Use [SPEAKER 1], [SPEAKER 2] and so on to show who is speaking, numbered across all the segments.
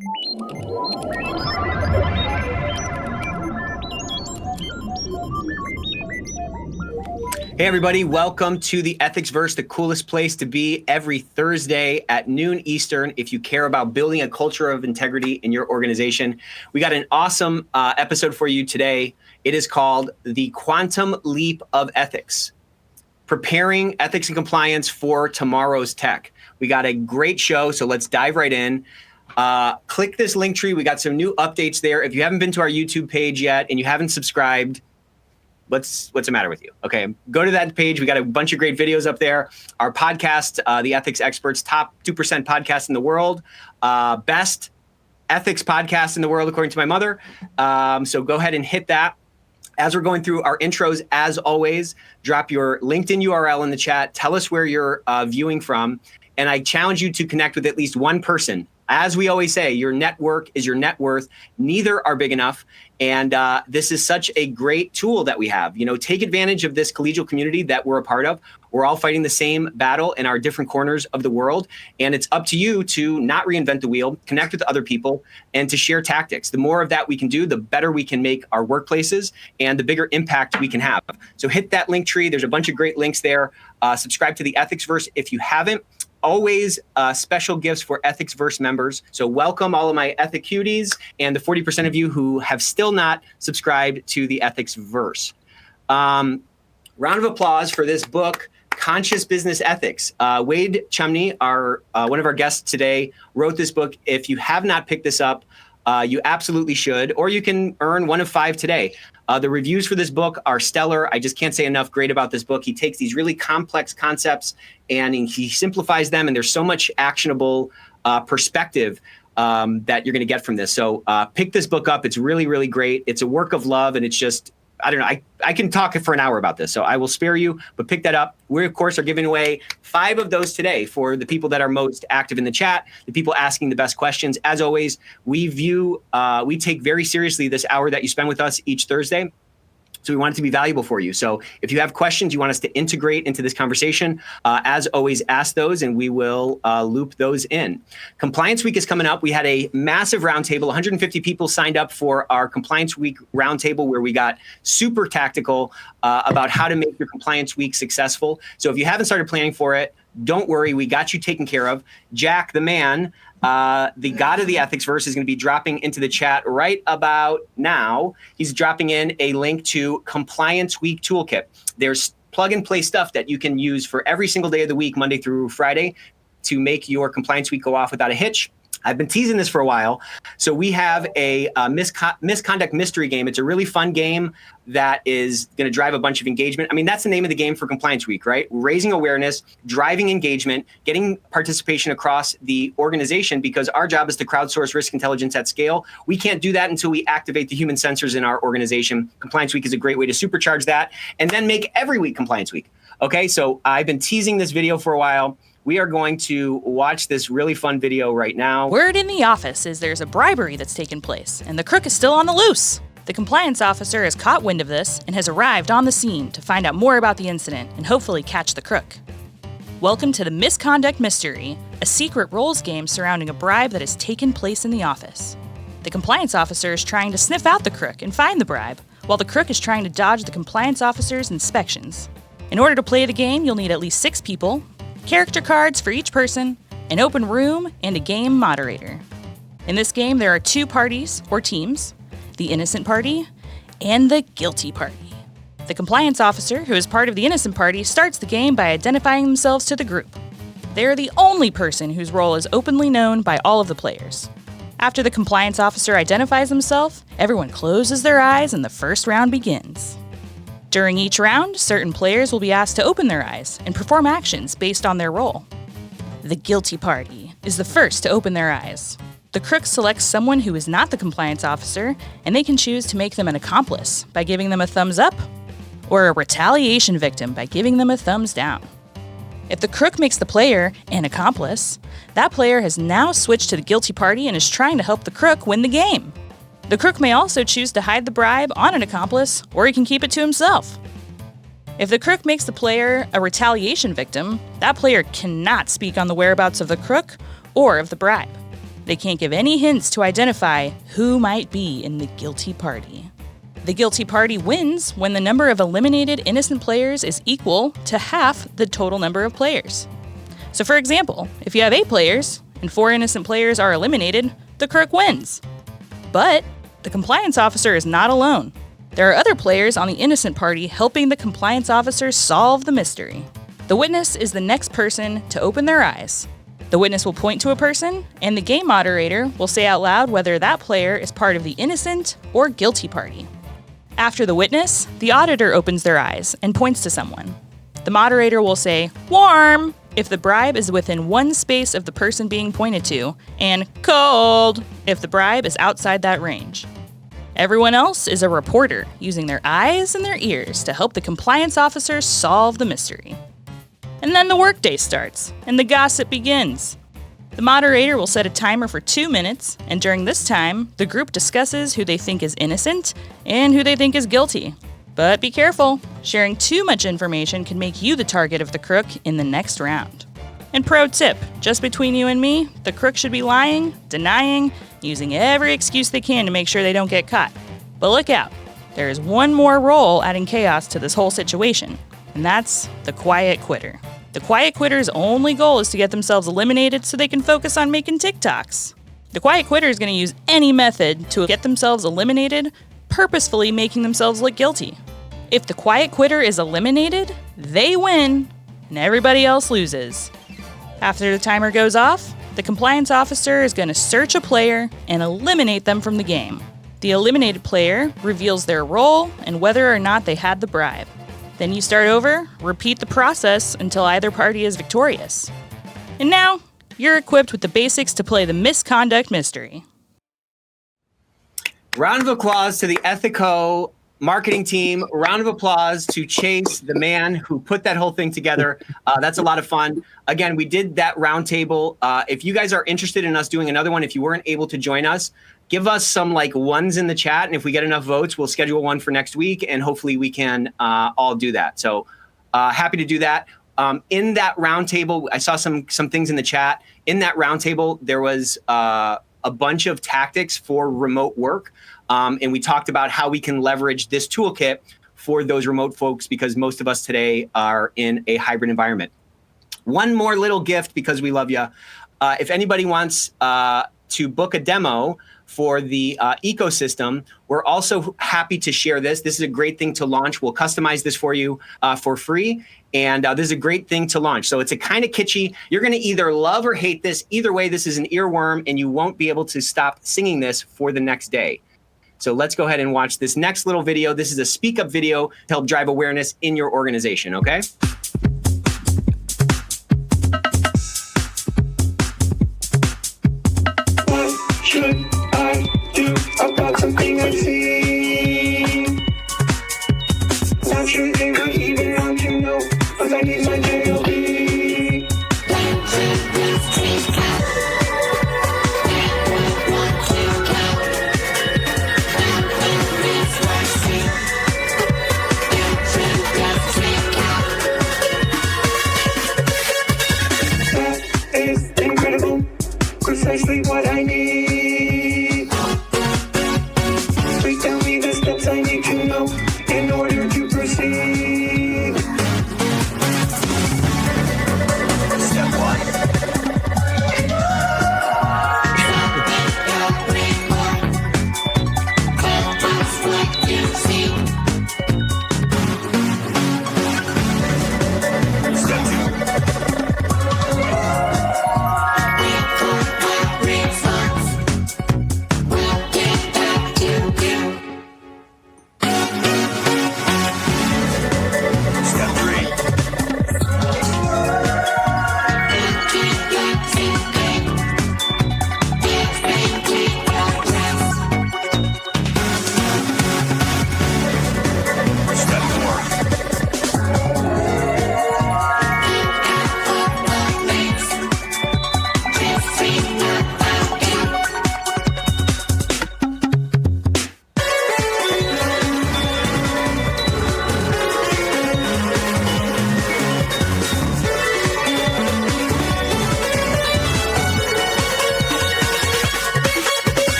[SPEAKER 1] Hey everybody, welcome to the Ethics Verse, the coolest place to be every Thursday at noon Eastern if you care about building a culture of integrity in your organization. We got an awesome episode for you today. It is called The Quantum Leap of Ethics, Preparing Ethics and Compliance for Tomorrow's Tech. We got a great show, so let's dive right in. Click this link tree. We got some new updates there. If you haven't been to our YouTube page yet and you haven't subscribed, what's the matter with you? Okay, go to that page. We got a bunch of great videos up there. Our podcast, The Ethics Experts, top 2% podcast in the world, best ethics podcast in the world, according to my mother. So go ahead and hit that. As we're going through our intros, as always, drop your LinkedIn URL in the chat. Tell us where you're viewing from. And I challenge you to connect with at least one person. As we always say, your network is your net worth. Neither are big enough. And this is such a great tool that we have. You know, take advantage of this collegial community that we're a part of. We're all fighting the same battle in our different corners of the world. And it's up to you to not reinvent the wheel, connect with other people, and to share tactics. The more of that we can do, the better we can make our workplaces and the bigger impact we can have. So hit that link tree. There's a bunch of great links there. Subscribe to the Ethics Verse if you haven't. Always special gifts for Ethics Verse members. So welcome all of my Ethic Cuties and the 40% of you who have still not subscribed to the Ethics Verse. Round of applause for this book, Conscious Business Ethics. Wade Chumney, one of our guests today, wrote this book. If you have not picked this up, you absolutely should, or you can earn 1 of 5 today. The reviews for this book are stellar. I just can't say enough great about this book. He takes these really complex concepts and he simplifies them, and there's so much actionable perspective that you're going to get from this. So pick this book up. It's really, really great. It's a work of love, and it's just, I don't know, I can talk for an hour about this, so I will spare you, but pick that up. We, of course, are giving away 5 of those today for the people that are most active in the chat, the people asking the best questions. As always, we take very seriously this hour that you spend with us each Thursday. So we want it to be valuable for you. So if you have questions you want us to integrate into this conversation, as always, ask those and we will loop those in. Compliance Week is coming up. We had a massive roundtable. 150 people signed up for our Compliance Week roundtable where we got super tactical about how to make your Compliance Week successful. So if you haven't started planning for it, don't worry, we got you taken care of. Jack, the man, the god of the Ethics Verse, is going to be dropping into the chat right about now. He's dropping in a link to Compliance Week Toolkit. There's plug and play stuff that you can use for every single day of the week, Monday through Friday, to make your Compliance Week go off without a hitch. I've been teasing this for a while. So we have a misconduct mystery game. It's a really fun game that is going to drive a bunch of engagement. I mean, that's the name of the game for Compliance Week, right? Raising awareness, driving engagement, getting participation across the organization, because our job is to crowdsource risk intelligence at scale. We can't do that until we activate the human sensors in our organization. Compliance Week is a great way to supercharge that and then make every week Compliance Week. Okay, so I've been teasing this video for a while. We are going to watch this really fun video right now.
[SPEAKER 2] Word in the office is there's a bribery that's taken place, and the crook is still on the loose. The compliance officer has caught wind of this and has arrived on the scene to find out more about the incident and hopefully catch the crook. Welcome to the Misconduct Mystery, a secret roles game surrounding a bribe that has taken place in the office. The compliance officer is trying to sniff out the crook and find the bribe, while the crook is trying to dodge the compliance officer's inspections. In order to play the game, you'll need at least 6 people, character cards for each person, an open room, and a game moderator. In this game, there are 2 parties, or teams, the innocent party and the guilty party. The compliance officer, who is part of the innocent party, starts the game by identifying themselves to the group. They are the only person whose role is openly known by all of the players. After the compliance officer identifies himself, everyone closes their eyes and the first round begins. During each round, certain players will be asked to open their eyes and perform actions based on their role. The guilty party is the first to open their eyes. The crook selects someone who is not the compliance officer, and they can choose to make them an accomplice by giving them a thumbs up, or a retaliation victim by giving them a thumbs down. If the crook makes the player an accomplice, that player has now switched to the guilty party and is trying to help the crook win the game. The crook may also choose to hide the bribe on an accomplice, or he can keep it to himself. If the crook makes the player a retaliation victim, that player cannot speak on the whereabouts of the crook or of the bribe. They can't give any hints to identify who might be in the guilty party. The guilty party wins when the number of eliminated innocent players is equal to half the total number of players. So for example, if you have 8 players and 4 innocent players are eliminated, the crook wins. But the compliance officer is not alone. There are other players on the innocent party helping the compliance officer solve the mystery. The witness is the next person to open their eyes. The witness will point to a person, and the game moderator will say out loud whether that player is part of the innocent or guilty party. After the witness, the auditor opens their eyes and points to someone. The moderator will say, "Warm," if the bribe is within 1 space of the person being pointed to, and "cold" if the bribe is outside that range. Everyone else is a reporter, using their eyes and their ears to help the compliance officers solve the mystery. And then the workday starts, and the gossip begins. The moderator will set a timer for 2 minutes, and during this time, the group discusses who they think is innocent and who they think is guilty. But be careful, sharing too much information can make you the target of the crook in the next round. And pro tip, just between you and me, the crook should be lying, denying, using every excuse they can to make sure they don't get caught. But look out, there is one more role adding chaos to this whole situation, and that's the quiet quitter. The quiet quitter's only goal is to get themselves eliminated so they can focus on making TikToks. The quiet quitter is going to use any method to get themselves eliminated, purposefully making themselves look guilty. If the quiet quitter is eliminated, they win, and everybody else loses. After the timer goes off, the compliance officer is going to search a player and eliminate them from the game. The eliminated player reveals their role and whether or not they had the bribe. Then you start over, repeat the process until either party is victorious. And now, you're equipped with the basics to play the misconduct mystery.
[SPEAKER 1] Round of applause to the Ethico marketing team. Round of applause to Chase, the man who put that whole thing together. That's a lot of fun. Again, we did that round table. If you guys are interested in us doing another one, if you weren't able to join us, give us some like ones in the chat. And if we get enough votes, we'll schedule one for next week. And hopefully we can all do that. So happy to do that. In that round table, I saw some things in the chat. In that round table, there was a bunch of tactics for remote work. And we talked about how we can leverage this toolkit for those remote folks because most of us today are in a hybrid environment. One more little gift because we love you. If anybody wants to book a demo for the ecosystem, we're also happy to share this. This is a great thing to launch. We'll customize this for you for free. And this is a great thing to launch. So it's a kind of kitschy. You're going to either love or hate this. Either way, this is an earworm, and you won't be able to stop singing this for the next day. So let's go ahead and watch this next little video. This is a speak up video to help drive awareness in your organization, okay?
[SPEAKER 3] What should I do about something I see? Not sure they would even want to know, but I need my JLB. That is incredible, precisely what I need.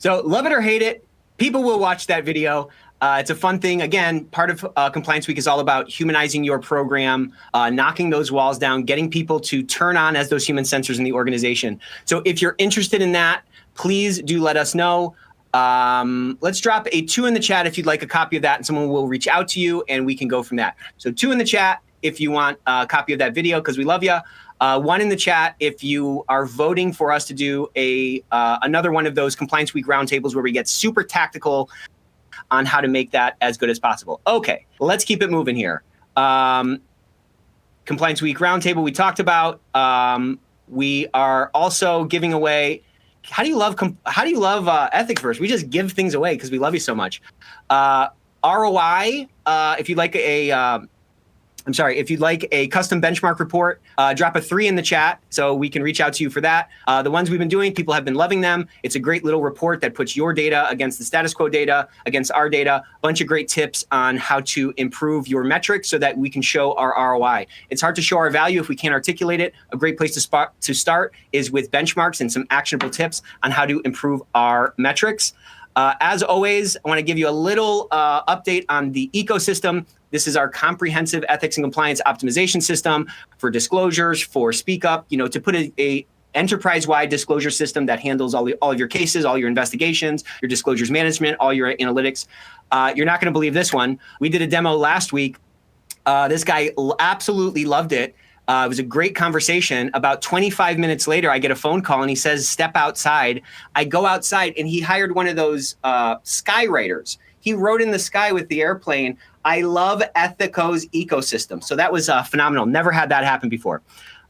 [SPEAKER 1] So love it or hate it, people will watch that video. It's a fun thing. Again, part of Compliance Week is all about humanizing your program, knocking those walls down, getting people to turn on as those human sensors in the organization. So if you're interested in that, please do let us know. Let's drop a 2 in the chat if you'd like a copy of that, and someone will reach out to you and we can go from that. So 2 in the chat if you want a copy of that video, because we love you. 1 in the chat if you are voting for us to do another one of those Compliance Week roundtables where we get super tactical on how to make that as good as possible. Okay, let's keep it moving here. Compliance Week roundtable we talked about. We are also giving away. How do you love Ethics Verse? We just give things away because we love you so much. ROI. If you'd like if you'd like a custom benchmark report, drop a 3 in the chat so we can reach out to you for that. The ones we've been doing, people have been loving them. It's a great little report that puts your data against the status quo data, against our data, a bunch of great tips on how to improve your metrics so that we can show our ROI. It's hard to show our value if we can't articulate it. A great place to start is with benchmarks and some actionable tips on how to improve our metrics. As always, I want to give you a little update on the ecosystem. This is our comprehensive ethics and compliance optimization system for disclosures, for Speak Up, to put a enterprise-wide disclosure system that handles all of your cases, all your investigations, your disclosures management, all your analytics. You're not going to believe this one. We did a demo last week. This guy absolutely loved it. It was a great conversation. About 25 minutes later, I get a phone call and he says, step outside. I go outside and he hired one of those skywriters. He wrote in the sky with the airplane, I love Ethico's ecosystem. So that was phenomenal. Never had that happen before.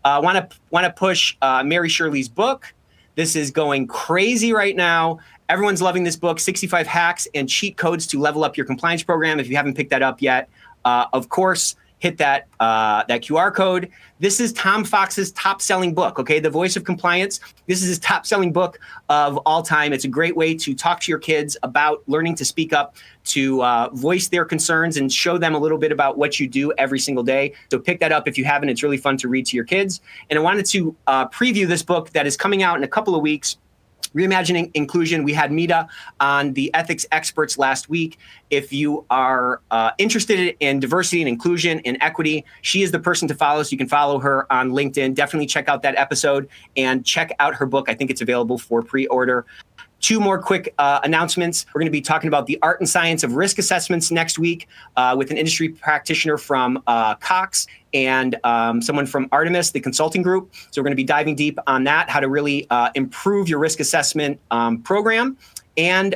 [SPEAKER 1] Want to push Mary Shirley's book. This is going crazy right now. Everyone's loving this book, 65 Hacks and Cheat Codes to Level Up Your Compliance Program. If you haven't picked that up yet, of course, hit that QR code. This is Tom Fox's top-selling book, okay? The Voice of Compliance. This is his top-selling book of all time. It's a great way to talk to your kids about learning to speak up, to voice their concerns and show them a little bit about what you do every single day. So pick that up if you haven't. It's really fun to read to your kids. And I wanted to preview this book that is coming out in a couple of weeks. Reimagining Inclusion. We had Mita on the ethics experts last week. If you are interested in diversity and inclusion and equity, she is the person to follow. So you can follow her on LinkedIn. Definitely check out that episode and check out her book. I think it's available for pre-order. 2 more quick announcements. We're going to be talking about the art and science of risk assessments next week with an industry practitioner from Cox and someone from Artemis, the consulting group. So we're going to be diving deep on that, how to really improve your risk assessment program. And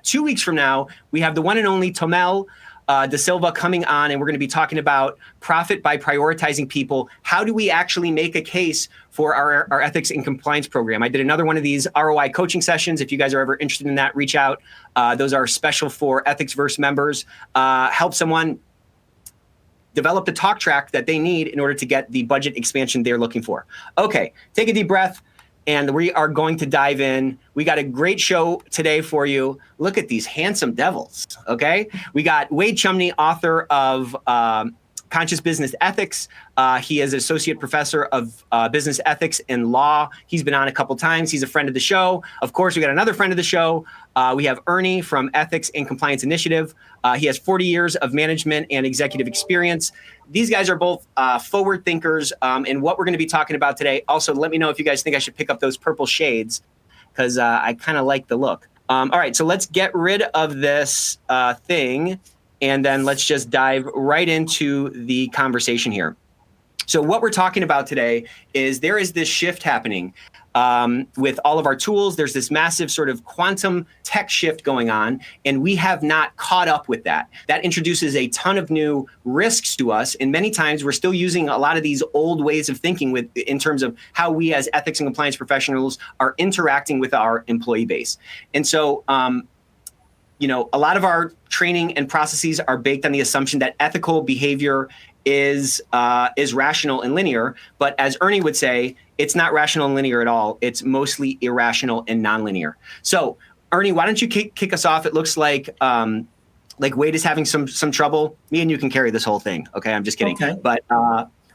[SPEAKER 1] 2 weeks from now, we have the one and only Tomel De Silva coming on, and we're going to be talking about profit by prioritizing people. How do we actually make a case for our ethics and compliance program? I did another one of these ROI coaching sessions. If you guys are ever interested in that, reach out. Those are special for EthicsVerse members. Help someone develop the talk track that they need in order to get the budget expansion they're looking for. Okay, take a deep breath. And we are going to dive in. We got a great show today for you. Look at these handsome devils, okay? We got Wade Chumney, author of Conscious Business Ethics. He is associate professor of business ethics and law. He's been on a couple times. He's a friend of the show. Of course, we got another friend of the show. We have Ernie from Ethics and Compliance Initiative. He has 40 years of management and executive experience. These guys are both forward thinkers. And what we're going to be talking about today, also let me know if you guys think I should pick up those purple shades because I kind of like the look. All right, so let's get rid of this thing. And then let's just dive right into the conversation here. So what we're talking about today is there is this shift happening with all of our tools. There's this massive sort of quantum tech shift going on, and we have not caught up with that. That introduces a ton of new risks to us, and many times we're still using a lot of these old ways of thinking in terms of how we as ethics and compliance professionals are interacting with our employee base. And so, a lot of our training and processes are baked on the assumption that ethical behavior is rational and linear. But as Ernie would say, it's not rational and linear at all. It's mostly irrational and nonlinear. So, Ernie, why don't you kick us off? It looks like Wade is having some trouble. Me and you can carry this whole thing. Okay, I'm just kidding. Okay. But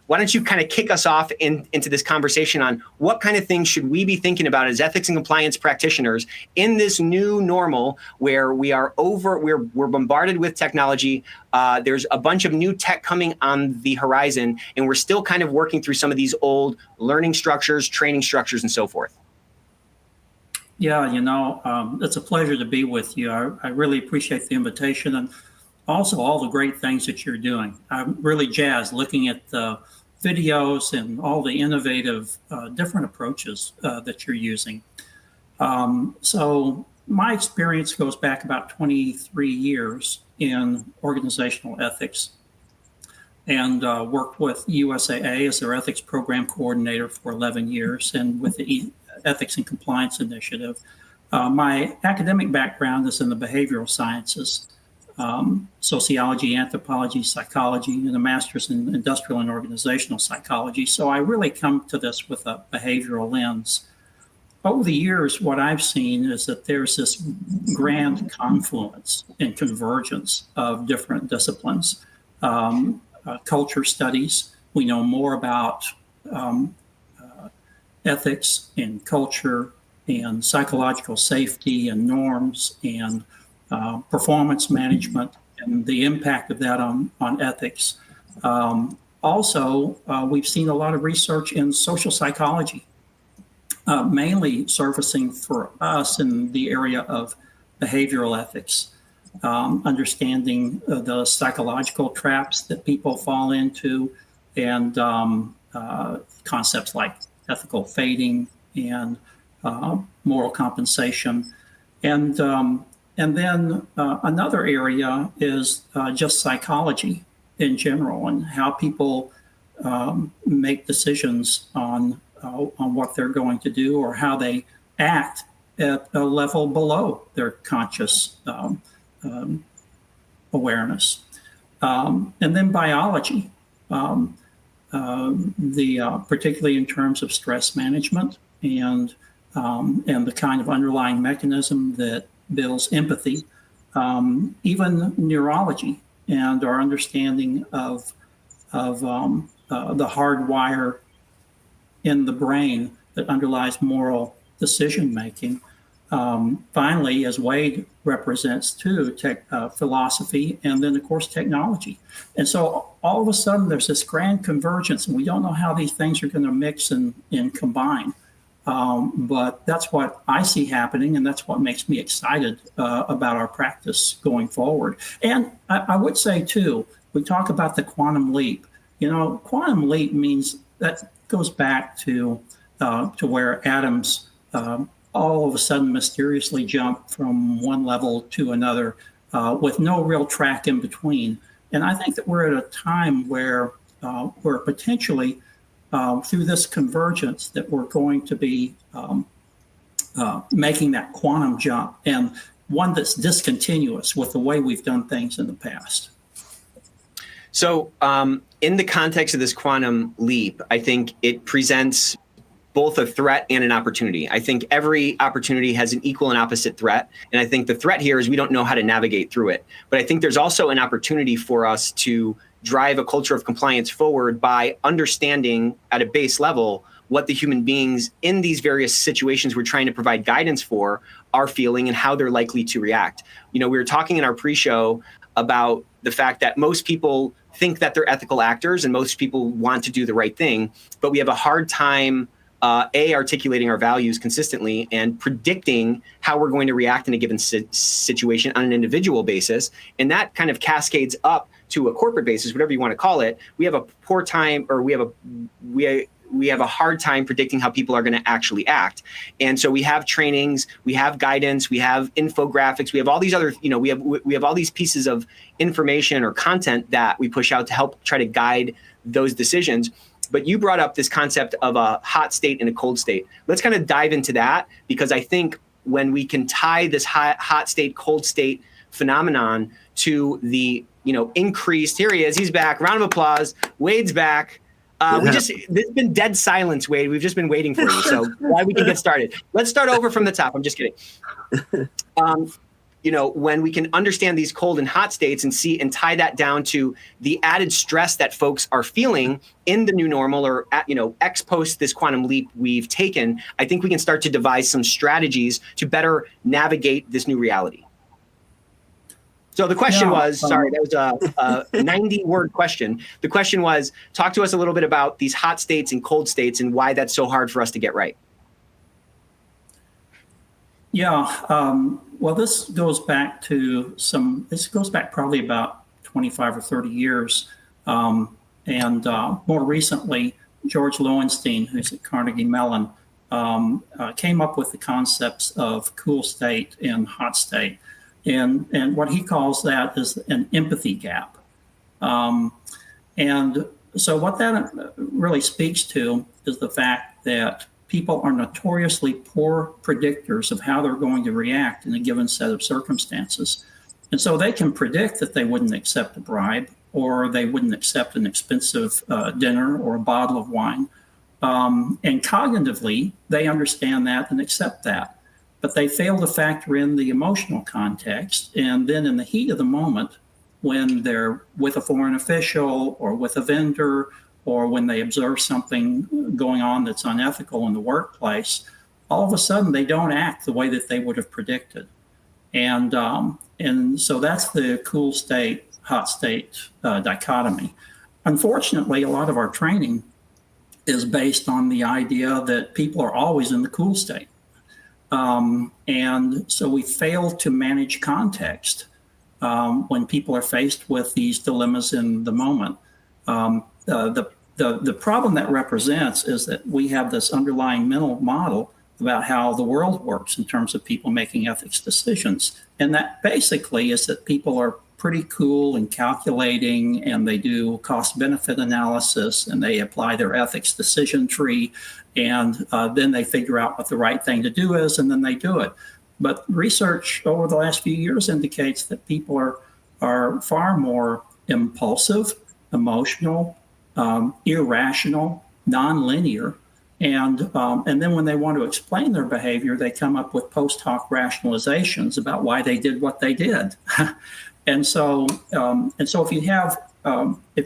[SPEAKER 1] why why don't you kind of kick us off into this conversation on what kind of things should we be thinking about as ethics and compliance practitioners in this new normal where we're bombarded with technology. There's a bunch of new tech coming on the horizon, and we're still kind of working through some of these old learning structures, training structures, and so forth.
[SPEAKER 4] Yeah, it's a pleasure to be with you. I really appreciate the invitation and also all the great things that you're doing. I'm really jazzed looking at the videos and all the innovative different approaches that you're using. So my experience goes back about 23 years in organizational ethics, and worked with USAA as their ethics program coordinator for 11 years and with the Ethics and Compliance Initiative. My academic background is in the behavioral sciences, sociology, anthropology, psychology, and a master's in industrial and organizational psychology. So I really come to this with a behavioral lens. Over the years, what I've seen is that there's this grand confluence and convergence of different disciplines. Culture studies, we know more about ethics and culture and psychological safety and norms and performance management and the impact of that on ethics. Also, we've seen a lot of research in social psychology, mainly surfacing for us in the area of behavioral ethics, understanding the psychological traps that people fall into, and concepts like ethical fading and moral compensation. And then another area is just psychology in general and how people make decisions on what they're going to do or how they act at a level below their conscious awareness. And then biology, particularly in terms of stress management and the kind of underlying mechanism that builds empathy, even neurology and our understanding of the hardwire in the brain that underlies moral decision making. Finally, as Wade represents too, philosophy, and then of course technology. And so all of a sudden there's this grand convergence, and we don't know how these things are going to mix and combine. But that's what I see happening, and that's what makes me excited about our practice going forward. And I would say too, we talk about the quantum leap. Quantum leap means that goes back to where atoms all of a sudden mysteriously jump from one level to another with no real track in between. And I think that we're at a time where potentially through this convergence that we're going to be making that quantum jump, and one that's discontinuous with the way we've done things in the past.
[SPEAKER 1] So in the context of this quantum leap, I think it presents both a threat and an opportunity. I think every opportunity has an equal and opposite threat. And I think the threat here is we don't know how to navigate through it. But I think there's also an opportunity for us to drive a culture of compliance forward by understanding at a base level what the human beings in these various situations we're trying to provide guidance for are feeling and how they're likely to react. We were talking in our pre-show about the fact that most people think that they're ethical actors and most people want to do the right thing, but we have a hard time articulating our values consistently and predicting how we're going to react in a given situation on an individual basis. And that kind of cascades up to a corporate basis, whatever you want to call it. We have a poor time, or we have a hard time predicting how people are going to actually act. And so we have trainings, we have guidance, we have infographics, we have all these other, we have all these pieces of information or content that we push out to help try to guide those decisions. But you brought up this concept of a hot state and a cold state. Let's kind of dive into that, because I think when we can tie this hot state, cold state phenomenon to the, increased, here he is, he's back, round of applause, Wade's back. There's been dead silence, Wade. We've just been waiting for you. So why we can get started. Let's start over from the top. I'm just kidding. when we can understand these cold and hot states and see and tie that down to the added stress that folks are feeling in the new normal or ex post this quantum leap we've taken, I think we can start to devise some strategies to better navigate this new reality. So the question was, sorry, that was a 90-word question. The question was, talk to us a little bit about these hot states and cold states and why that's so hard for us to get right.
[SPEAKER 4] Yeah, well, this goes back probably about 25 or 30 years. And more recently, George Lowenstein, who's at Carnegie Mellon, came up with the concepts of cool state and hot state. And what he calls that is an empathy gap. And so what that really speaks to is the fact that people are notoriously poor predictors of how they're going to react in a given set of circumstances. And so they can predict that they wouldn't accept a bribe or they wouldn't accept an expensive dinner or a bottle of wine. And cognitively, they understand that and accept that. But they fail to factor in the emotional context. And then in the heat of the moment, when they're with a foreign official or with a vendor, or when they observe something going on that's unethical in the workplace, all of a sudden they don't act the way that they would have predicted. And so that's the cool state, hot state dichotomy. Unfortunately, a lot of our training is based on the idea that people are always in the cool state. And so we fail to manage context when people are faced with these dilemmas in the moment. The problem that represents is that we have this underlying mental model about how the world works in terms of people making ethics decisions. And that basically is that people are pretty cool and calculating, and they do cost-benefit analysis, and they apply their ethics decision tree, and then they figure out what the right thing to do is, and then they do it. But research over the last few years indicates that people are far more impulsive, emotional, irrational, nonlinear, and then when they want to explain their behavior, they come up with post hoc rationalizations about why they did what they did. And so if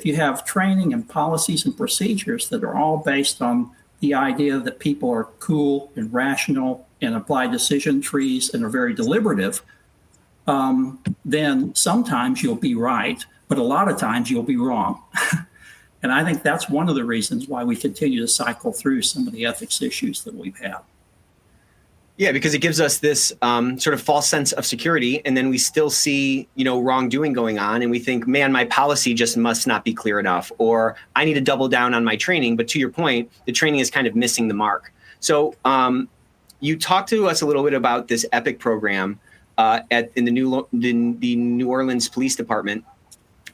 [SPEAKER 4] you have training and policies and procedures that are all based on the idea that people are cool and rational and apply decision trees and are very deliberative, then sometimes you'll be right, but a lot of times you'll be wrong. And I think that's one of the reasons why we continue to cycle through some of the ethics issues that we've had.
[SPEAKER 1] Yeah, because it gives us this sort of false sense of security, and then we still see, wrongdoing going on, and we think, man, my policy just must not be clear enough, or I need to double down on my training. But to your point, the training is kind of missing the mark. So you talked to us a little bit about this EPIC program in the New Orleans Police Department,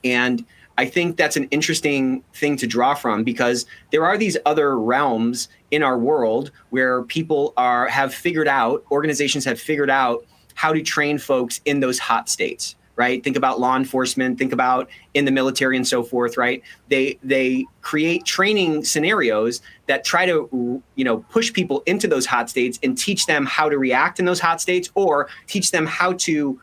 [SPEAKER 1] and I think that's an interesting thing to draw from, because there are these other realms in our world where people organizations have figured out how to train folks in those hot states, right? Think about law enforcement, think about in the military and so forth, right? They create training scenarios that try to, push people into those hot states and teach them how to react in those hot states, or teach them how to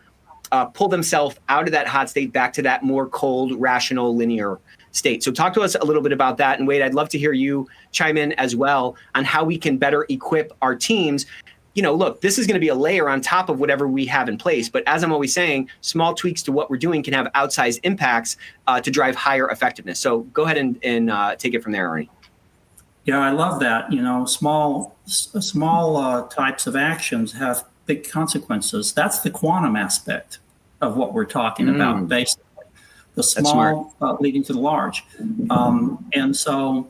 [SPEAKER 1] pull themselves out of that hot state back to that more cold, rational, linear state. So talk to us a little bit about that. And Wade, I'd love to hear you chime in as well on how we can better equip our teams. Look, this is going to be a layer on top of whatever we have in place. But as I'm always saying, small tweaks to what we're doing can have outsized impacts to drive higher effectiveness. So go ahead and take it from there, Arnie.
[SPEAKER 4] Yeah, I love that. Small types of actions have big consequences. That's the quantum aspect of what we're talking about, basically. The small leading to the large. And so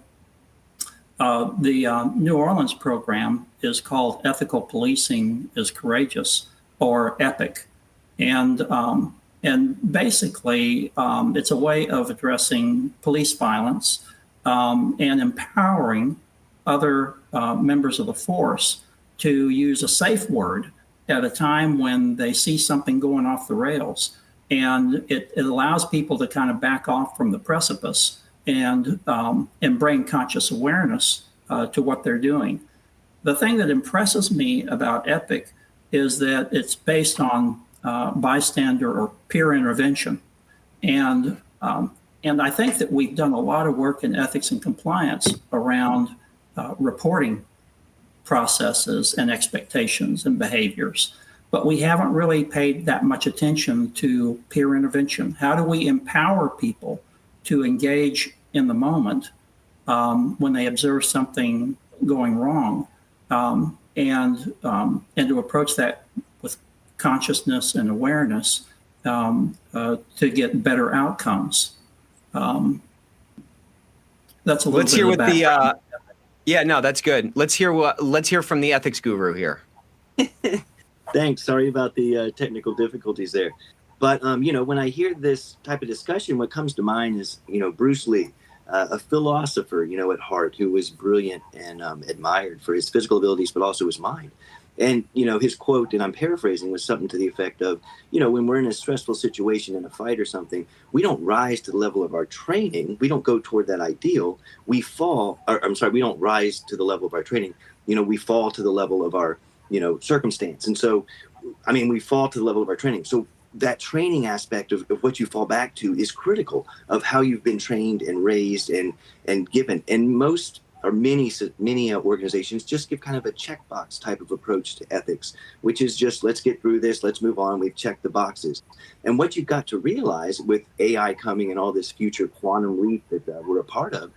[SPEAKER 4] the New Orleans program is called Ethical Policing is Courageous, or EPIC. And basically, it's a way of addressing police violence and empowering other members of the force to use a safe word at a time when they see something going off the rails. And it allows people to kind of back off from the precipice and bring conscious awareness to what they're doing. The thing that impresses me about EPIC is that it's based on bystander or peer intervention. And I think that we've done a lot of work in ethics and compliance around reporting processes and expectations and behaviors, but we haven't really paid that much attention to peer intervention. How do we empower people to engage in the moment when they observe something going wrong, and to approach that with consciousness and awareness to get better outcomes? That's a little
[SPEAKER 1] Let's
[SPEAKER 4] bit
[SPEAKER 1] hear
[SPEAKER 4] of
[SPEAKER 1] what
[SPEAKER 4] the
[SPEAKER 1] yeah, no, that's good. Let's hear from the ethics guru here.
[SPEAKER 5] Thanks. Sorry about the technical difficulties there. But, when I hear this type of discussion, what comes to mind is, Bruce Lee, a philosopher, at heart, who was brilliant and admired for his physical abilities, but also his mind. And, his quote, and I'm paraphrasing, was something to the effect of, when we're in a stressful situation in a fight or something, we don't rise to the level of our training. We don't go toward that ideal. We don't rise to the level of our training. We fall to the level of our, circumstance. And so, we fall to the level of our training. So that training aspect of what you fall back to is critical of how you've been trained and raised and given. And most or many organizations just give kind of a checkbox type of approach to ethics, which is just, let's get through this, let's move on, we've checked the boxes. And what you've got to realize with AI coming and all this future quantum leap that we're a part of,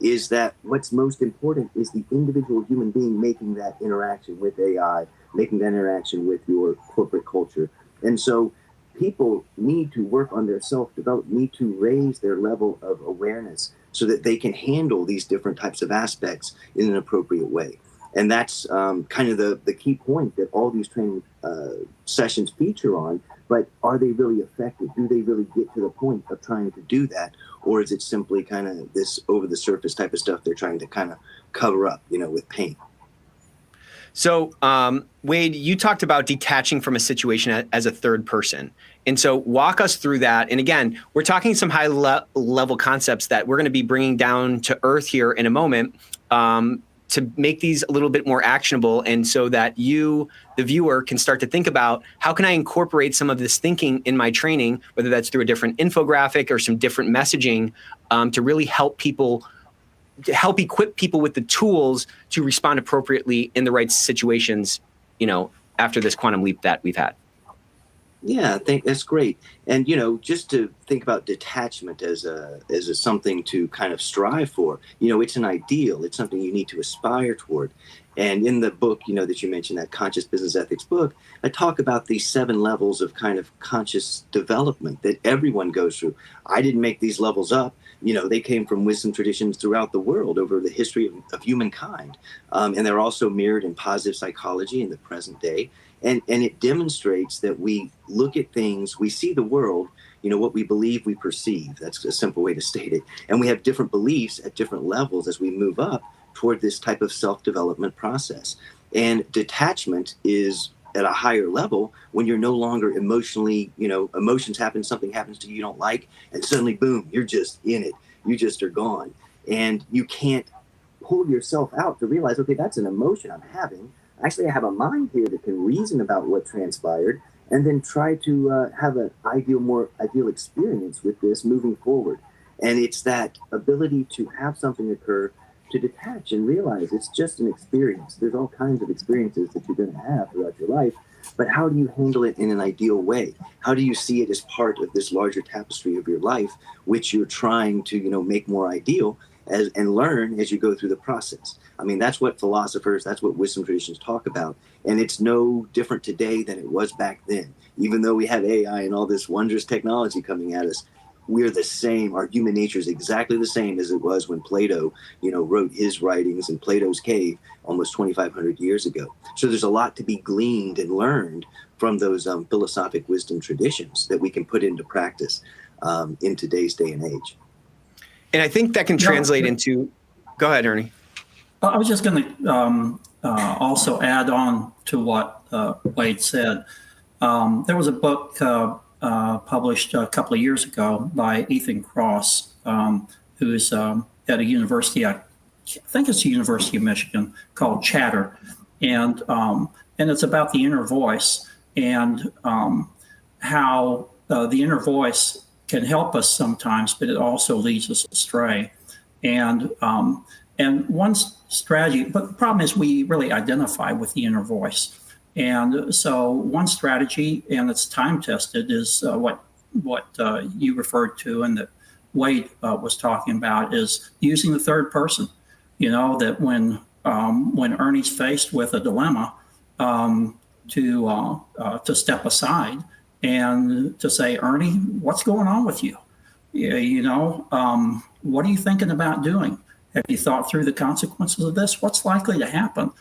[SPEAKER 5] is that what's most important is the individual human being making that interaction with AI, making that interaction with your corporate culture. And so people need to work on their self-development, need to raise their level of awareness so that they can handle these different types of aspects in an appropriate way. And that's kind of the key point that all these training sessions feature on. But are they really effective? Do they really get to the point of trying to do that? Or is it simply kind of this over the surface type of stuff they're trying to kind of cover up, with paint?
[SPEAKER 1] So, Wade, you talked about detaching from a situation as a third person. And so walk us through that. And again, we're talking some high level concepts that we're going to be bringing down to earth here in a moment to make these a little bit more actionable. And so that you, the viewer, can start to think about how can I incorporate some of this thinking in my training, whether that's through a different infographic or some different messaging to really help people, to help equip people with the tools to respond appropriately in the right situations, after this quantum leap that we've had.
[SPEAKER 5] Yeah, I think that's great. And, just to think about detachment as a something to kind of strive for, it's an ideal. It's something you need to aspire toward. And in the book, that you mentioned, that Conscious Business Ethics book, I talk about these 7 levels of kind of conscious development that everyone goes through. I didn't make these levels up. They came from wisdom traditions throughout the world over the history of humankind. And they're also mirrored in positive psychology in the present day. And it demonstrates that we look at things, we see the world, what we believe we perceive. That's a simple way to state it. And we have different beliefs at different levels as we move up toward this type of self-development process. And detachment is at a higher level when you're no longer emotionally, emotions happen, something happens to you don't like, and suddenly, boom, you're just in it. You just are gone. And you can't pull yourself out to realize, okay, that's an emotion I'm having. Actually, I have a mind here that can reason about what transpired and then try to have an more ideal experience with this moving forward. And it's that ability to have something occur, to detach and realize it's just an experience. There's all kinds of experiences that you're going to have throughout your life, but how do you handle it in an ideal way? How do you see it as part of this larger tapestry of your life, which you're trying to, make more ideal and learn as you go through the process? That's what philosophers, that's what wisdom traditions talk about. And it's no different today than it was back then. Even though we have AI and all this wondrous technology coming at us, we're the same. Our human nature is exactly the same as it was when Plato, wrote his writings in Plato's cave almost 2,500 years ago. So there's a lot to be gleaned and learned from those philosophic wisdom traditions that we can put into practice in today's day and age.
[SPEAKER 1] And I think that can translate into, go ahead, Ernie.
[SPEAKER 4] I was just going to also add on to what Wade said. There was a book published a couple of years ago by Ethan Cross, who's at a university, I think it's the University of Michigan, called Chatter. And it's about the inner voice. And how the inner voice can help us sometimes, but it also leads us astray. And one strategy, but the problem is we really identify with the inner voice. And so one strategy, and it's time tested, is what you referred to and that Wade was talking about, is using the third person. You know, that when Ernie's faced with a dilemma, to step aside and to say, Ernie, what's going on with you? What are you thinking about doing? Have you thought through the consequences of this? What's likely to happen?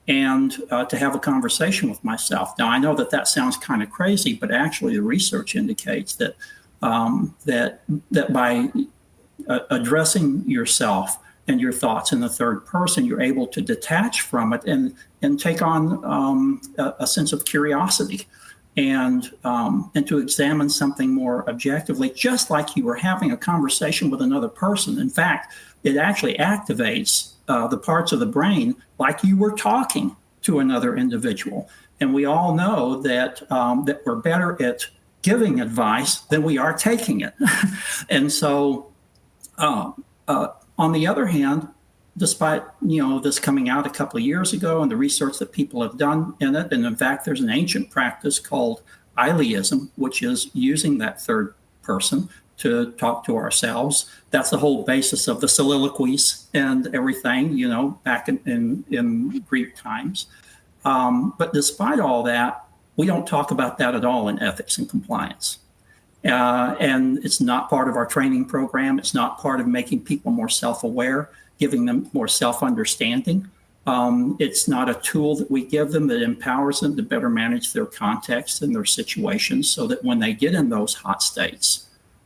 [SPEAKER 4] And to have a conversation with myself. Now, I know that sounds kind of crazy, but actually the research indicates that that by addressing yourself and your thoughts in the third person, you're able to detach from it and take on a sense of curiosity and to examine something more objectively, just like you were having a conversation with another person. In fact, it actually activates the parts of the brain like you were talking to another individual. And we all know that that we're better at giving advice than we are taking it. And so, on the other hand, despite this coming out a couple of years ago and the research that people have done in it, and in fact, there's an ancient practice called Ileism, which is using that third person to talk to ourselves. That's the whole basis of the soliloquies and everything, back in Greek times. But despite all that, we don't talk about that at all in ethics and compliance. And it's not part of our training program. It's not part of making people more self-aware, giving them more self-understanding. It's not a tool that we give them that empowers them to better manage their context and their situations so that when they get in those hot states,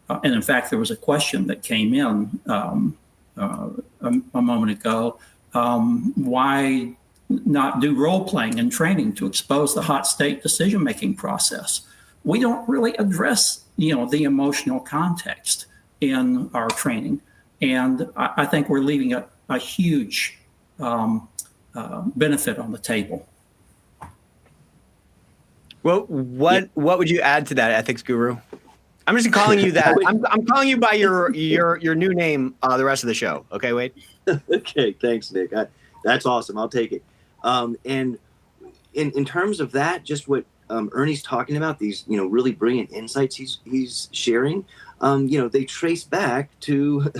[SPEAKER 4] and in fact, there was a question that came in a moment ago, why not do role playing and training to expose the hot state decision-making process? We don't really address, the emotional context in our training. And I think we're leaving a huge benefit on the table.
[SPEAKER 1] Well, what would you add to that, ethics guru? I'm just calling you that. I'm calling you by your new name the rest of the show. Okay, Wade?
[SPEAKER 5] Okay, thanks, Nick. That's awesome. I'll take it. And in terms of that, just what Ernie's talking about, these really brilliant insights he's sharing, they trace back to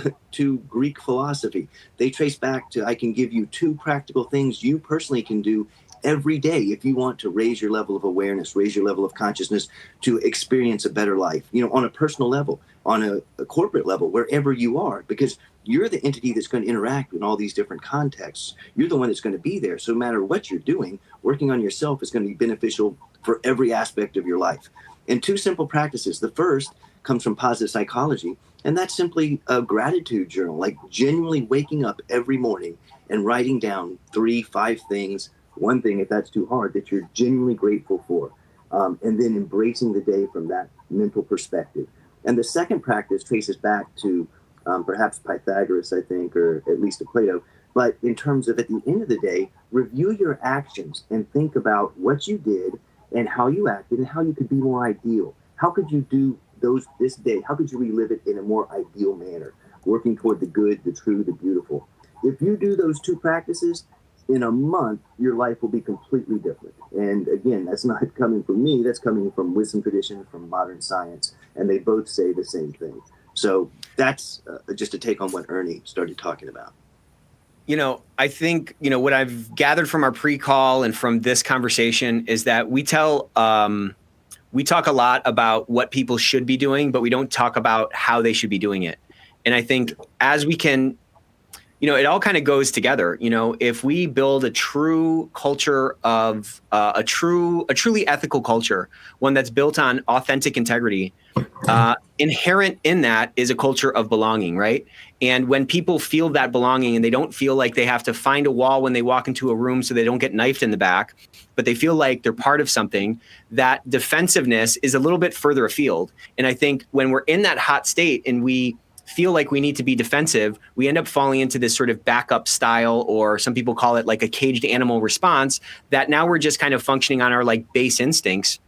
[SPEAKER 5] Greek philosophy. They trace back to, I can give you 2 practical things you personally can do every day if you want to raise your level of awareness, raise your level of consciousness, to experience a better life, on a personal level, on a corporate level, wherever you are, because you're the entity that's going to interact in all these different contexts. You're the one that's going to be there. So no matter what you're doing, working on yourself is going to be beneficial for every aspect of your life. And 2 simple practices. The first comes from positive psychology, and that's simply a gratitude journal, like genuinely waking up every morning and writing down 3-5 things, one thing if that's too hard, that you're genuinely grateful for, and then embracing the day from that mental perspective. And the second practice traces back to perhaps Pythagoras, I think, or at least to Plato. But in terms of, at the end of the day, review your actions and think about what you did and how you acted and how you could be more ideal. How could you do this day? How could you relive it in a more ideal manner, working toward the good, the true, the beautiful? If you do those 2 practices, in a month, your life will be completely different. And again, that's not coming from me, that's coming from wisdom tradition, from modern science, and they both say the same thing. So that's just a take on what Ernie started talking about.
[SPEAKER 1] I think, what I've gathered from our pre-call and from this conversation is that we talk a lot about what people should be doing, but we don't talk about how they should be doing it. And I think as we can, it all kind of goes together. If we build a true culture of a truly ethical culture, one that's built on authentic integrity, inherent in that is a culture of belonging, right? And when people feel that belonging and they don't feel like they have to find a wall when they walk into a room so they don't get knifed in the back, but they feel like they're part of something, that defensiveness is a little bit further afield. And I think when we're in that hot state and we feel like we need to be defensive, we end up falling into this sort of backup style, or some people call it like a caged animal response, that now we're just kind of functioning on our like base instincts.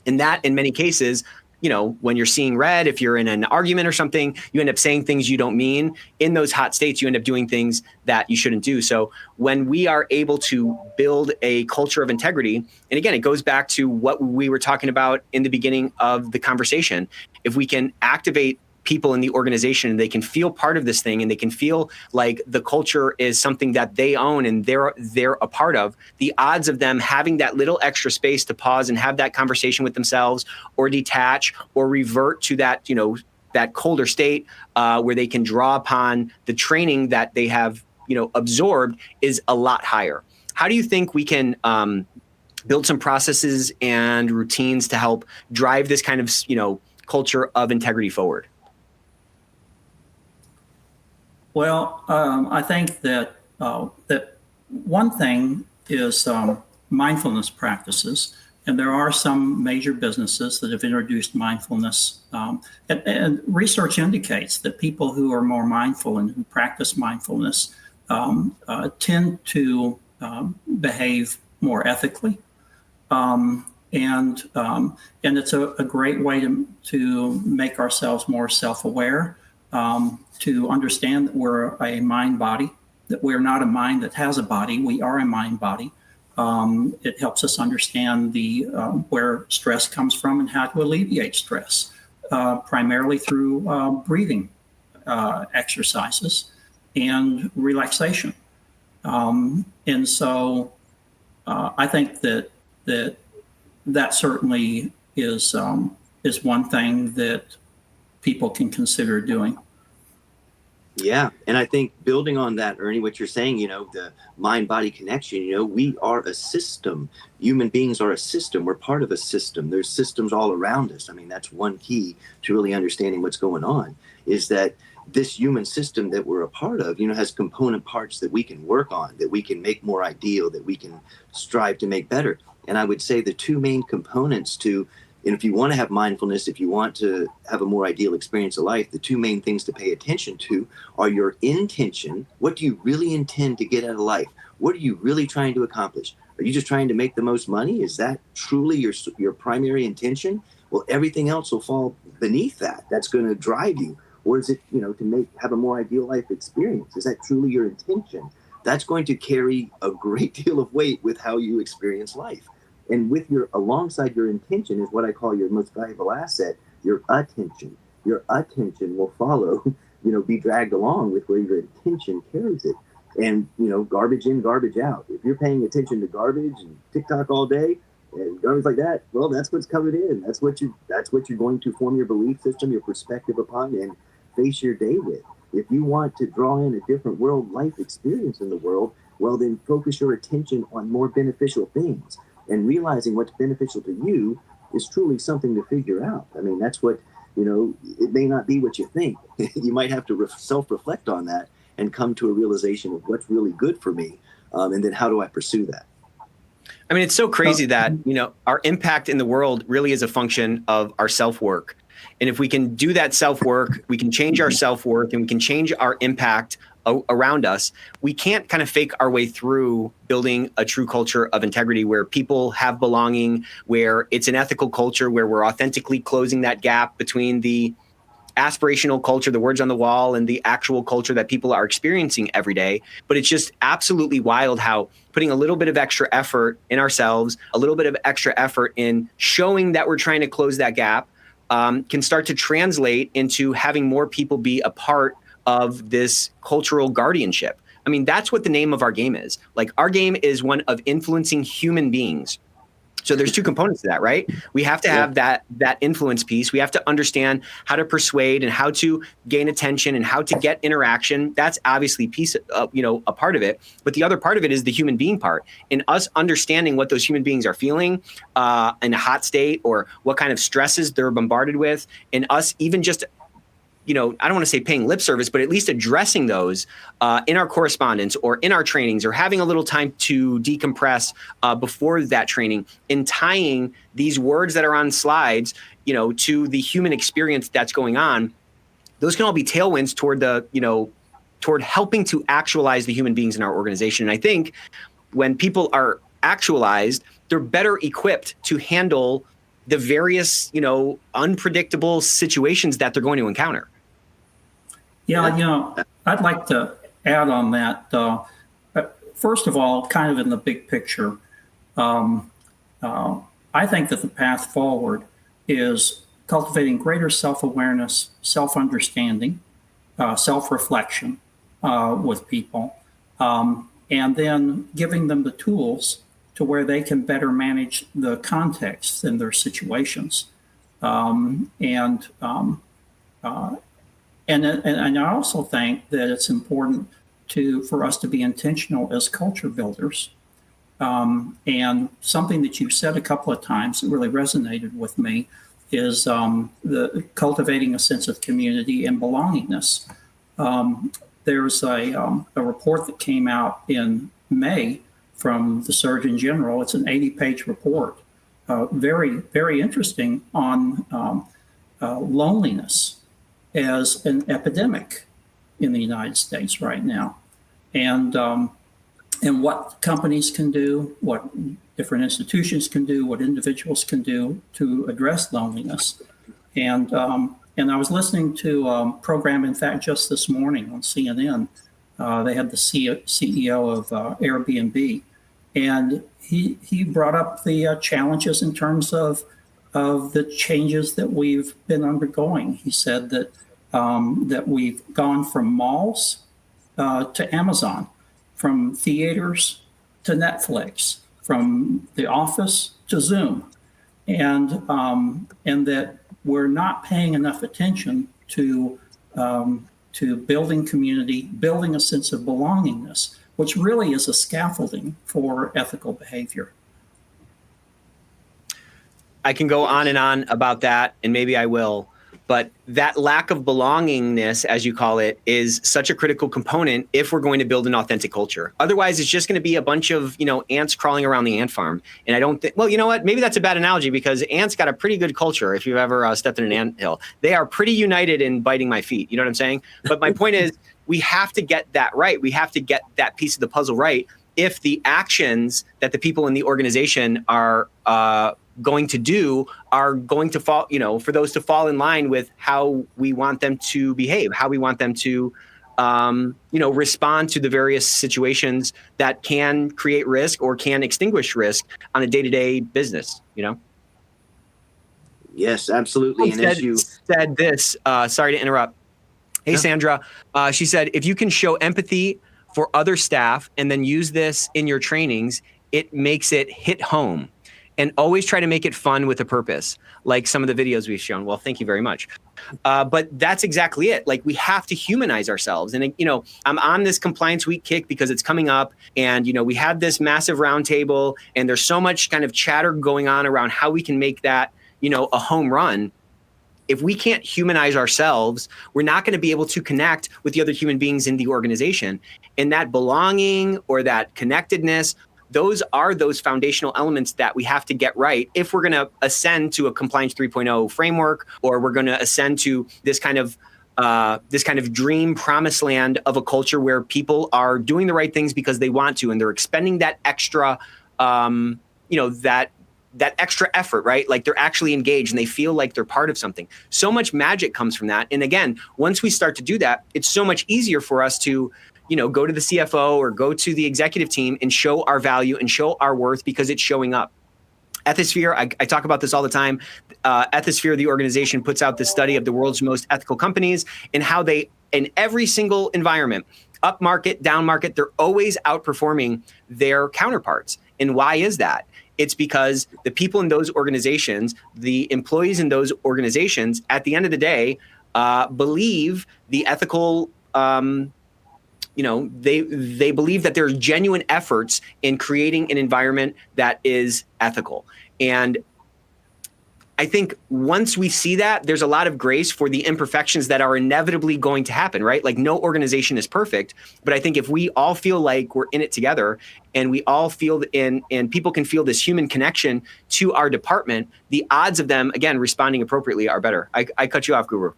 [SPEAKER 1] And that in many cases when you're seeing red, if you're in an argument or something, you end up saying things you don't mean. In those hot states, you end up doing things that you shouldn't do. So when we are able to build a culture of integrity, and again, it goes back to what we were talking about in the beginning of the conversation, if we can activate people in the organization, they can feel part of this thing and they can feel like the culture is something that they own and they're a part of, the odds of them having that little extra space to pause and have that conversation with themselves or detach or revert to that, that colder state where they can draw upon the training that they have, absorbed is a lot higher. How do you think we can build some processes and routines to help drive this kind of, culture of integrity forward?
[SPEAKER 4] Well, I think that that one thing is mindfulness practices, and there are some major businesses that have introduced mindfulness. And research indicates that people who are more mindful and who practice mindfulness tend to behave more ethically, and it's a great way to make ourselves more self-aware. To understand that we're a mind body, that we're not a mind that has a body, we are a mind body. It helps us understand where stress comes from and how to alleviate stress, primarily through breathing exercises and relaxation. And so I think that certainly is one thing that people can consider doing.
[SPEAKER 5] Yeah. And I think building on that, Ernie, what you're saying, the mind-body connection, we are a system. Human beings are a system. We're part of a system. There's systems all around us. I mean, that's one key to really understanding what's going on, is that this human system that we're a part of, has component parts that we can work on, that we can make more ideal, that we can strive to make better. And I would say the two main components and if you want to have mindfulness, if you want to have a more ideal experience of life, the two main things to pay attention to are your intention. What do you really intend to get out of life? What are you really trying to accomplish? Are you just trying to make the most money? Is that truly your primary intention? Well, everything else will fall beneath that. That's going to drive you. Or is it, to have a more ideal life experience? Is that truly your intention? That's going to carry a great deal of weight with how you experience life. And alongside your intention is what I call your most valuable asset, your attention. Your attention will follow, be dragged along with where your intention carries it. And, garbage in, garbage out. If you're paying attention to garbage and TikTok all day and garbage like that, well, that's what's coming in. That's what you're going to form your belief system, your perspective upon, and face your day with. If you want to draw in a different world life experience in the world, well, then focus your attention on more beneficial things. And realizing what's beneficial to you is truly something to figure out. I mean, that's what, it may not be what you think. You might have to self-reflect on that and come to a realization of what's really good for me. And then how do I pursue that?
[SPEAKER 1] I mean, it's so crazy that, our impact in the world really is a function of our self-work. And if we can do that self-work, we can change our self-worth and we can change our impact around us. We can't kind of fake our way through building a true culture of integrity where people have belonging, where it's an ethical culture, where we're authentically closing that gap between the aspirational culture, the words on the wall, and the actual culture that people are experiencing every day. But it's just absolutely wild how putting a little bit of extra effort in ourselves, a little bit of extra effort in showing that we're trying to close that gap can start to translate into having more people be a part of this cultural guardianship. I mean, that's what the name of our game is. Like, our game is one of influencing human beings. So there's two components to that, right? We have to have that influence piece. We have to understand how to persuade and how to gain attention and how to get interaction. That's obviously a part of it. But the other part of it is the human being part, and us understanding what those human beings are feeling in a hot state, or what kind of stresses they're bombarded with, and us even just I don't want to say paying lip service, but at least addressing those in our correspondence or in our trainings, or having a little time to decompress before that training, and tying these words that are on slides, to the human experience that's going on. Those can all be tailwinds toward helping to actualize the human beings in our organization. And I think when people are actualized, they're better equipped to handle the various, unpredictable situations that they're going to encounter.
[SPEAKER 4] Yeah, I'd like to add on that. First of all, kind of in the big picture, I think that the path forward is cultivating greater self-awareness, self-understanding, self-reflection with people, and then giving them the tools to where they can better manage the context in their situations. And I also think that it's important for us to be intentional as culture builders. And something that you said a couple of times that really resonated with me is the cultivating a sense of community and belongingness. There's a report that came out in May from the Surgeon General. It's an 80-page report, very, very interesting on loneliness as an epidemic in the United States right now, and what companies can do, what different institutions can do, what individuals can do to address loneliness. And I was listening to a program, in fact, just this morning on CNN. They had the CEO of Airbnb, and he brought up the challenges in terms of the changes that we've been undergoing. He said that that we've gone from malls to Amazon, from theaters to Netflix, from the office to Zoom, and that we're not paying enough attention to building community, building a sense of belongingness, which really is a scaffolding for ethical behavior.
[SPEAKER 1] I can go on and on about that, and maybe I will. But that lack of belongingness, as you call it, is such a critical component if we're going to build an authentic culture. Otherwise, it's just going to be a bunch of, ants crawling around the ant farm. And I don't think, well, you know what? Maybe that's a bad analogy, because ants got a pretty good culture. If you've ever stepped in an anthill, they are pretty united in biting my feet. You know what I'm saying? But my point is, we have to get that right. We have to get that piece of the puzzle right if the actions that the people in the organization are going to do are going to fall, for those to fall in line with how we want them to behave, how we want them to, respond to the various situations that can create risk or can extinguish risk on a day-to-day business,
[SPEAKER 5] Yes, absolutely. And as you
[SPEAKER 1] said this, sorry to interrupt. Hey, no. Sandra, she said, if you can show empathy for other staff and then use this in your trainings, it makes it hit home. And always try to make it fun with a purpose, like some of the videos we've shown. Well, thank you very much. But that's exactly it. Like, we have to humanize ourselves. And, I'm on this Compliance Week kick because it's coming up. And, we had this massive roundtable, and there's so much kind of chatter going on around how we can make that, a home run. If we can't humanize ourselves, we're not going to be able to connect with the other human beings in the organization. And that belonging or that connectedness, those are those foundational elements that we have to get right if we're going to ascend to a Compliance 3.0 framework, or we're going to ascend to this kind of dream promised land of a culture where people are doing the right things because they want to, and they're expending that extra, that extra effort, right? Like, they're actually engaged and they feel like they're part of something. So much magic comes from that. And again, once we start to do that, it's so much easier for us to go to the CFO or go to the executive team and show our value and show our worth, because it's showing up. Ethisphere, I talk about this all the time. Ethisphere, the organization, puts out this study of the world's most ethical companies and how they, in every single environment, up market, down market, they're always outperforming their counterparts. And why is that? It's because the people in those organizations, the employees in those organizations, at the end of the day, believe the ethical they believe that there's genuine efforts in creating an environment that is ethical. And I think once we see that, there's a lot of grace for the imperfections that are inevitably going to happen, right? Like, no organization is perfect. But I think if we all feel like we're in it together, and we all feel and people can feel this human connection to our department, the odds of them, again, responding appropriately are better. I cut you off, Guru.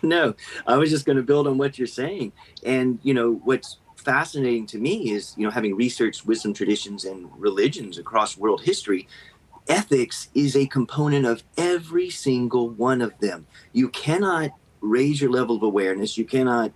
[SPEAKER 5] No, I was just going to build on what you're saying. And, what's fascinating to me is, having researched wisdom traditions and religions across world history, ethics is a component of every single one of them. You cannot raise your level of awareness. You cannot,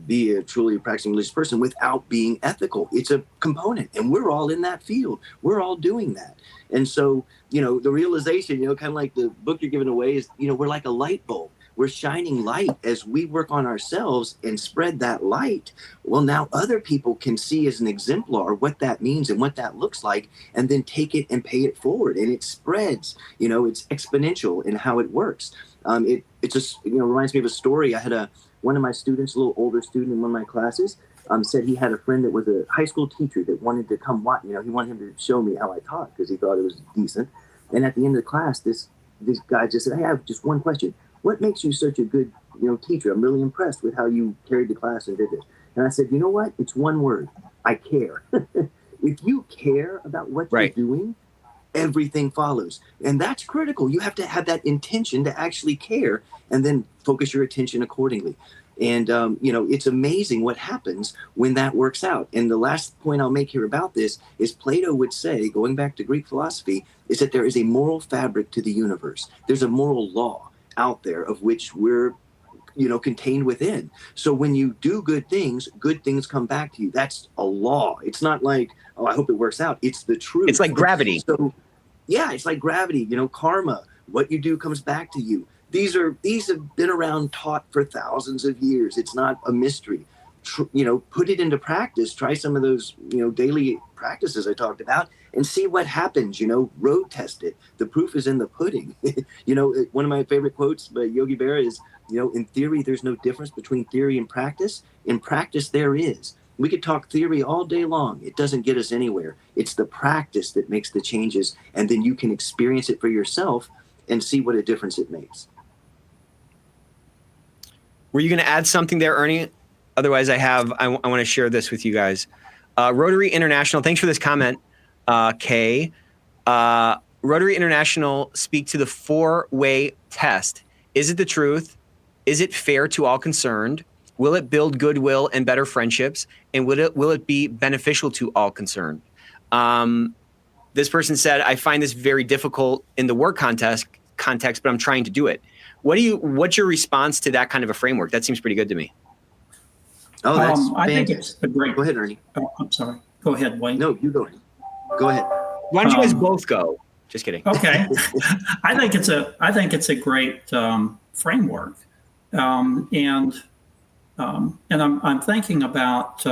[SPEAKER 5] be a truly practicing religious person without being ethical. It's a component, and we're all in that field. We're all doing that. And so, the realization, kind of like the book you're giving away is, we're like a light bulb. We're shining light as we work on ourselves and spread that light. Well, now other people can see as an exemplar what that means and what that looks like, and then take it and pay it forward. And it spreads, it's exponential in how it works. It just, reminds me of a story. I had one of my students, a little older student in one of my classes, said he had a friend that was a high school teacher that wanted to come watch, he wanted him to show me how I taught because he thought it was decent. And at the end of the class, this guy just said, I have just one question. What makes you such a good, teacher? I'm really impressed with how you carried the class and did this. And I said, you know what? It's one word. I care. If you care about what you're doing, everything follows. And that's critical. You have to have that intention to actually care and then focus your attention accordingly. And, it's amazing what happens when that works out. And the last point I'll make here about this is Plato would say, going back to Greek philosophy, is that there is a moral fabric to the universe. There's a moral law out there of which we're, contained within. So when you do good things come back to you. That's a law. It's not like, oh, I hope it works out. It's the truth.
[SPEAKER 1] It's like gravity.
[SPEAKER 5] So yeah, it's like gravity, karma. What you do comes back to you. These have been around, taught for thousands of years. It's not a mystery. Put it into practice. Try some of those, daily practices I talked about and see what happens. Road test it. The proof is in the pudding. One of my favorite quotes by Yogi Berra is, in theory, there's no difference between theory and practice. In practice, there is. We could talk theory all day long. It doesn't get us anywhere. It's the practice that makes the changes. And then you can experience it for yourself and see what a difference it makes.
[SPEAKER 1] Were you going to add something there, Ernie? Otherwise, I want to share this with you guys. Rotary International, thanks for this comment, Kay. Rotary International speak to the 4-way test. Is it the truth? Is it fair to all concerned? Will it build goodwill and better friendships? And will it be beneficial to all concerned? This person said, I find this very difficult in the work context, but I'm trying to do it. What's your response to that kind of a framework? That seems pretty good to me.
[SPEAKER 5] Oh, that's
[SPEAKER 4] I think it's a great.
[SPEAKER 5] Go ahead, Ernie.
[SPEAKER 4] Oh, I'm sorry. Go ahead, Wayne.
[SPEAKER 5] No, you go ahead. Go ahead.
[SPEAKER 1] Why don't you guys both go? Just kidding.
[SPEAKER 4] Okay. I think it's a great framework, and I'm thinking about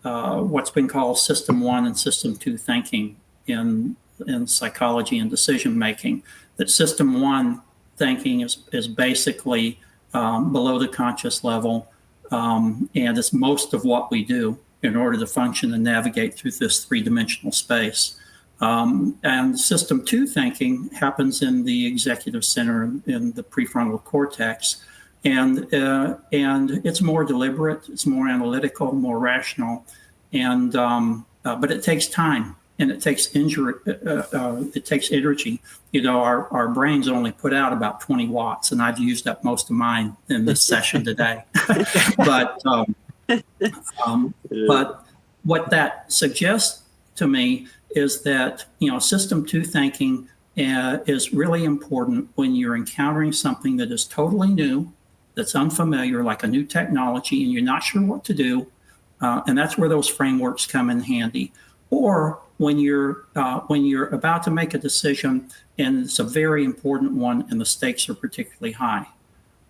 [SPEAKER 4] what's been called System 1 and System 2 thinking in psychology and decision making. That System 1 thinking is basically below the conscious level, and it's most of what we do in order to function and navigate through this three-dimensional space. And System 2 thinking happens in the executive center in the prefrontal cortex, and it's more deliberate, it's more analytical, more rational, and but it takes time. And it takes energy. Our brains only put out about 20 watts, and I've used up most of mine in this session today. But what that suggests to me is that System 2 thinking is really important when you're encountering something that is totally new, that's unfamiliar, like a new technology, and you're not sure what to do, and that's where those frameworks come in handy. Or when you're about to make a decision and it's a very important one and the stakes are particularly high.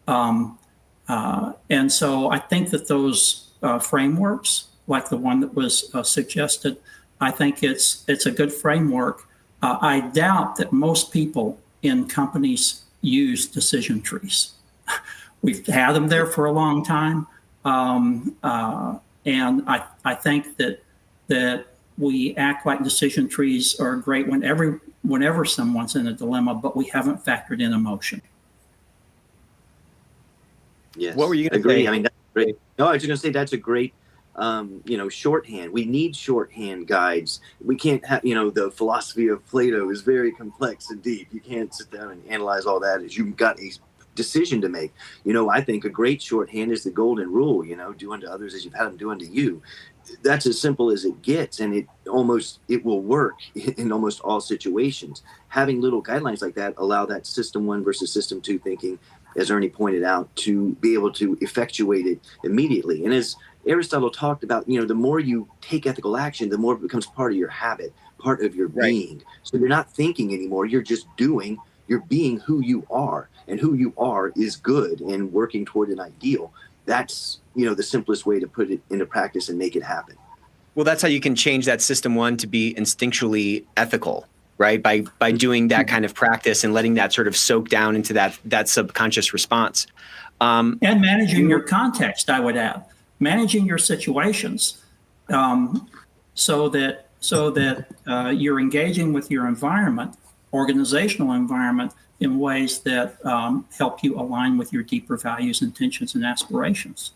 [SPEAKER 4] And so I think that those frameworks, like the one that was suggested, I think it's a good framework. I doubt that most people in companies use decision trees. We've had them there for a long time. And I think that we act like decision trees are great whenever someone's in a dilemma, but we haven't factored in emotion.
[SPEAKER 5] Yes.
[SPEAKER 1] What were you going to
[SPEAKER 5] say?
[SPEAKER 1] I
[SPEAKER 5] mean, that's great. No, I was just going to say that's a great, shorthand. We need shorthand guides. We can't have, the philosophy of Plato is very complex and deep. You can't sit down and analyze all that as you've got a decision to make. I think a great shorthand is the golden rule, do unto others as you've had them do unto you. That's as simple as it gets, and it will work in almost all situations. Having little guidelines like that allow that system 1 versus system 2 thinking, as Ernie pointed out, to be able to effectuate it immediately. And as Aristotle talked about, the more you take ethical action, the more it becomes part of your habit, part of your being. So you're not thinking anymore, you're just doing, you're being who you are, and who you are is good and working toward an ideal. That's, the simplest way to put it into practice and make it happen.
[SPEAKER 1] Well, that's how you can change that system 1 to be instinctually ethical, right? By doing that kind of practice and letting that sort of soak down into that subconscious response.
[SPEAKER 4] And managing your context, I would add, managing your situations, so that you're engaging with your environment, organizational environment, in ways that help you align with your deeper values, intentions, and aspirations.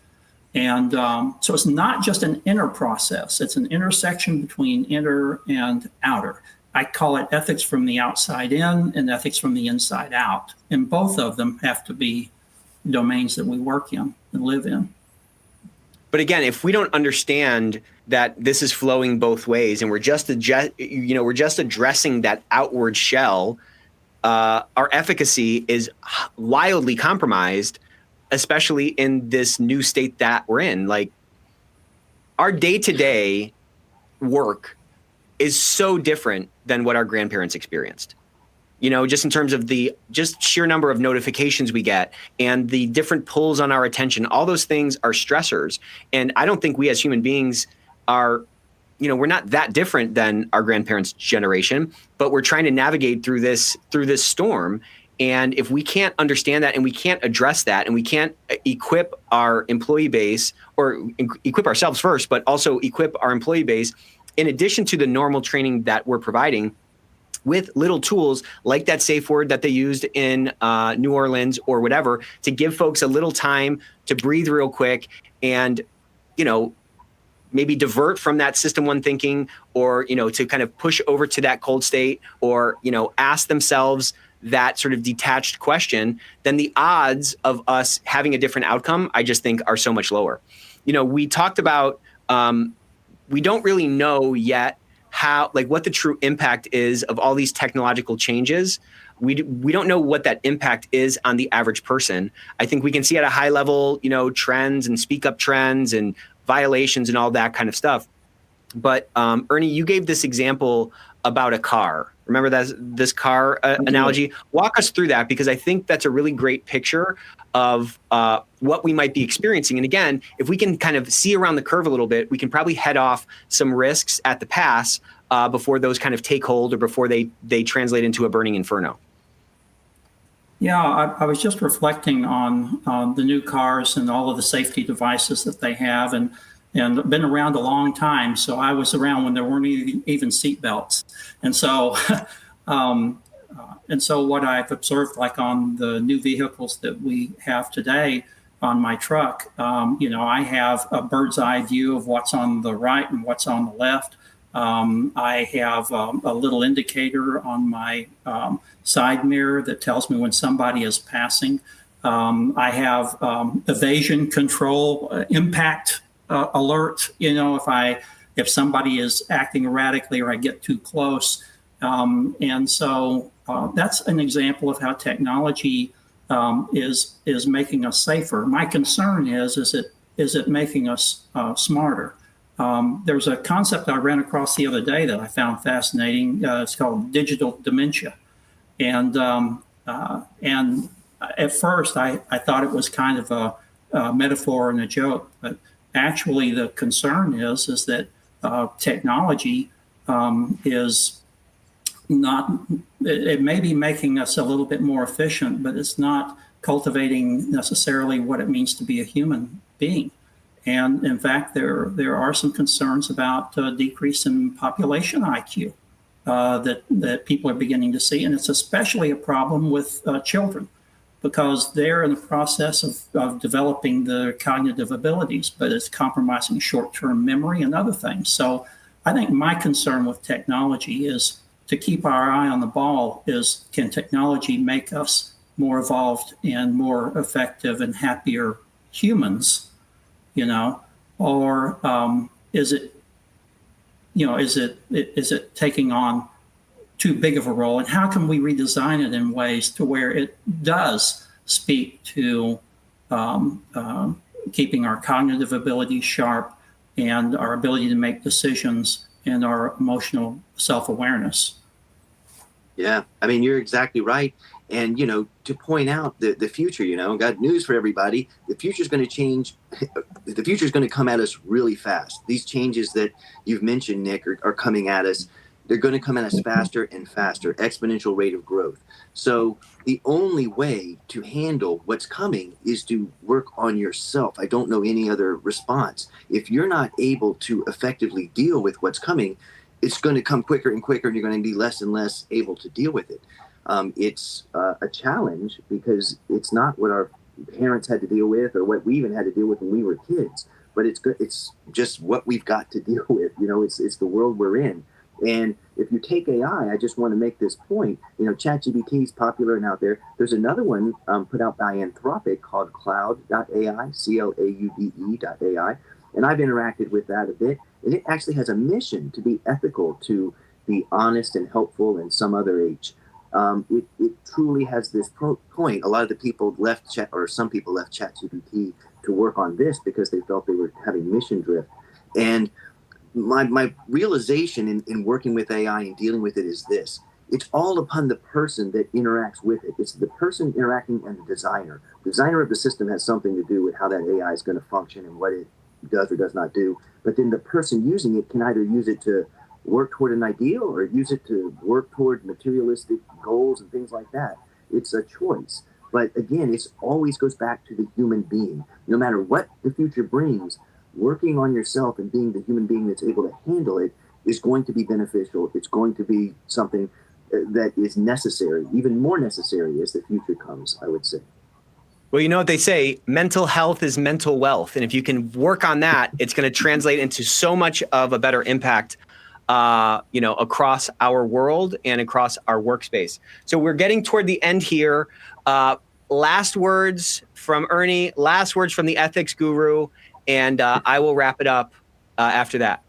[SPEAKER 4] And so it's not just an inner process, it's an intersection between inner and outer. I call it ethics from the outside in and ethics from the inside out. And both of them have to be domains that we work in and live in.
[SPEAKER 1] But again, if we don't understand that this is flowing both ways and we're just addressing that outward shell, our efficacy is wildly compromised, especially in this new state that we're in. Like, our day-to-day work is so different than what our grandparents experienced. Just in terms of the just sheer number of notifications we get and the different pulls on our attention, all those things are stressors. And I don't think we as human beings are, we're not that different than our grandparents' generation, but we're trying to navigate through this storm. And if we can't understand that and we can't address that and we can't equip our employee base, or equip ourselves first, but also equip our employee base, in addition to the normal training that we're providing, with little tools like that safe word that they used in New Orleans or whatever, to give folks a little time to breathe real quick and, maybe divert from that system 1 thinking, or, to kind of push over to that cold state, or, ask themselves that sort of detached question, then the odds of us having a different outcome, I just think, are so much lower. We talked about, we don't really know yet what the true impact is of all these technological changes. We don't know what that impact is on the average person. I think we can see at a high level, trends and speak up trends and violations and all that kind of stuff. But Ernie, you gave this example about a car. Remember this car analogy? Walk us through that, because I think that's a really great picture of what we might be experiencing. And again, if we can kind of see around the curve a little bit, we can probably head off some risks at the pass before those kind of take hold, or before they translate into a burning inferno.
[SPEAKER 4] Yeah, I was just reflecting on the new cars and all of the safety devices that they have, and been around a long time. So I was around when there weren't even seat belts. And so what I've observed, like on the new vehicles that we have today on my truck, I have a bird's eye view of what's on the right and what's on the left. I have a little indicator on my side mirror that tells me when somebody is passing. I have evasion control, impact alert, if somebody is acting erratically or I get too close. And so that's an example of how technology is making us safer. My concern is it making us smarter? There's a concept I ran across the other day that I found fascinating. It's called digital dementia. And at first I thought it was kind of a metaphor and a joke, but actually the concern is that technology is not, it may be making us a little bit more efficient, but it's not cultivating necessarily what it means to be a human being. And in fact, there are some concerns about decrease in population IQ that people are beginning to see. And it's especially a problem with children, because they're in the process of developing the cognitive abilities, but it's compromising short-term memory and other things. So I think my concern with technology is to keep our eye on the ball is, can technology make us more evolved and more effective and happier humans, or is it, is it taking on too big of a role? And how can we redesign it in ways to where it does speak to keeping our cognitive abilities sharp and our ability to make decisions and our emotional self-awareness?
[SPEAKER 5] Yeah, I mean, you're exactly right. And, to point out the future, got news for everybody. The future is going to change. The future is going to come at us really fast. These changes that you've mentioned, Nick, are coming at us. They're going to come at us faster and faster, exponential rate of growth. So the only way to handle what's coming is to work on yourself. I don't know any other response. If you're not able to effectively deal with what's coming, it's going to come quicker and quicker, and you're going to be less and less able to deal with it. It's a challenge because it's not what our parents had to deal with or what we even had to deal with when we were kids. But it's good. It's just what we've got to deal with. It's the world we're in. And if you take AI, I just want to make this point. ChatGPT is popular and out there. There's another one put out by Anthropic called Cloud.ai, CLAUDE.ai. And I've interacted with that a bit. And it actually has a mission to be ethical, to be honest and helpful in some other age. It truly has this point. A lot of the people some people left ChatGPT to work on this because they felt they were having mission drift. And my realization in working with AI and dealing with it is this. It's all upon the person that interacts with it. It's the person interacting and the designer. The designer of the system has something to do with how that AI is going to function and what it does or does not do. But then the person using it can either use it to work toward an ideal or use it to work toward materialistic goals and things like that. It's a choice. But again, it always goes back to the human being. No matter what the future brings, working on yourself and being the human being that's able to handle it is going to be beneficial. It's going to be something that is necessary, even more necessary as the future comes, I would say.
[SPEAKER 1] Well, you know what they say, mental health is mental wealth. And if you can work on that, it's going to translate into so much of a better impact, across our world and across our workspace. So we're getting toward the end here. Last words from Ernie, last words from the ethics guru, and I will wrap it up after that.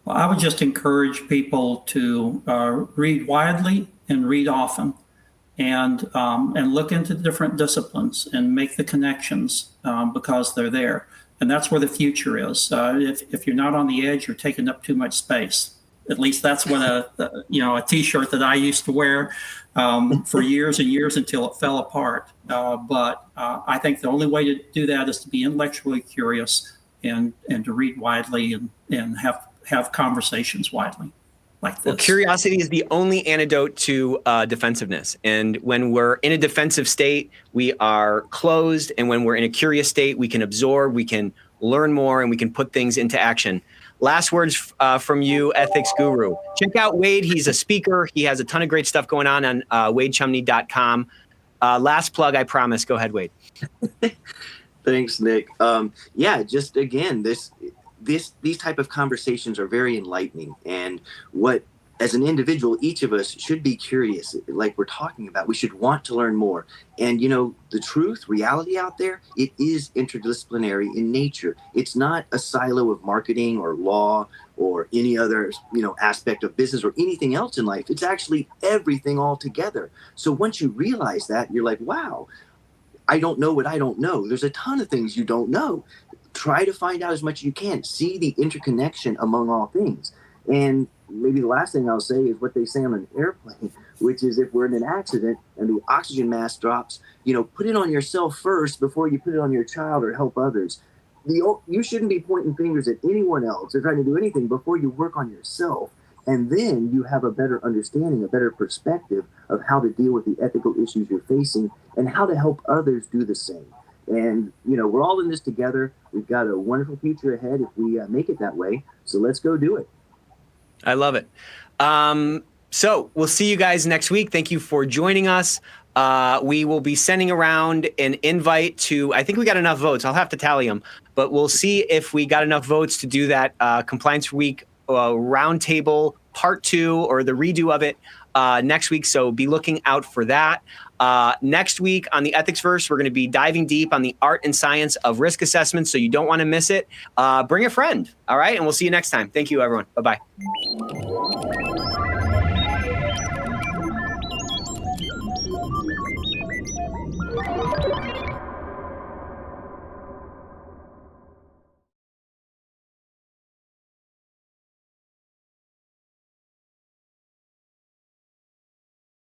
[SPEAKER 4] Well, I would just encourage people to read widely and read often, and look into different disciplines and make the connections because they're there. And that's where the future is. If you're not on the edge, you're taking up too much space. At least that's what a T-shirt that I used to wear for years and years until it fell apart. But I think the only way to do that is to be intellectually curious and to read widely and have conversations widely like this.
[SPEAKER 1] Well, curiosity is the only antidote to defensiveness. And when we're in a defensive state, we are closed. And when we're in a curious state, we can absorb, we can learn more, and we can put things into action. Last words from you, ethics guru. Check out Wade. He's a speaker. He has a ton of great stuff going on wadechumney.com. Last plug, I promise. Go ahead, Wade.
[SPEAKER 5] Thanks, Nick. Just again, these type of conversations are very enlightening. And as an individual, each of us should be curious, like we're talking about. We should want to learn more. And, the truth, reality out there, it is interdisciplinary in nature. It's not a silo of marketing or law or any other, aspect of business or anything else in life. It's actually everything all together. So once you realize that, you're like, wow, I don't know what I don't know. There's a ton of things you don't know. Try to find out as much as you can. See the interconnection among all things. And maybe the last thing I'll say is what they say on an airplane, which is if we're in an accident and the oxygen mask drops, put it on yourself first before you put it on your child or help others. You shouldn't be pointing fingers at anyone else or trying to do anything before you work on yourself. And then you have a better understanding, a better perspective of how to deal with the ethical issues you're facing and how to help others do the same. And, we're all in this together. We've got a wonderful future ahead if we make it that way. So let's go do it.
[SPEAKER 1] I love it. So we'll see you guys next week. Thank you for joining us. We will be sending around an invite to, I think we got enough votes. I'll have to tally them, but we'll see if we got enough votes to do that Compliance Week Roundtable Part 2 or the redo of it next week. So be looking out for that. Next week on the Ethics Verse, we're going to be diving deep on the art and science of risk assessment, so you don't want to miss it. Bring a friend, all right? And we'll see you next time. Thank you, everyone. Bye-bye.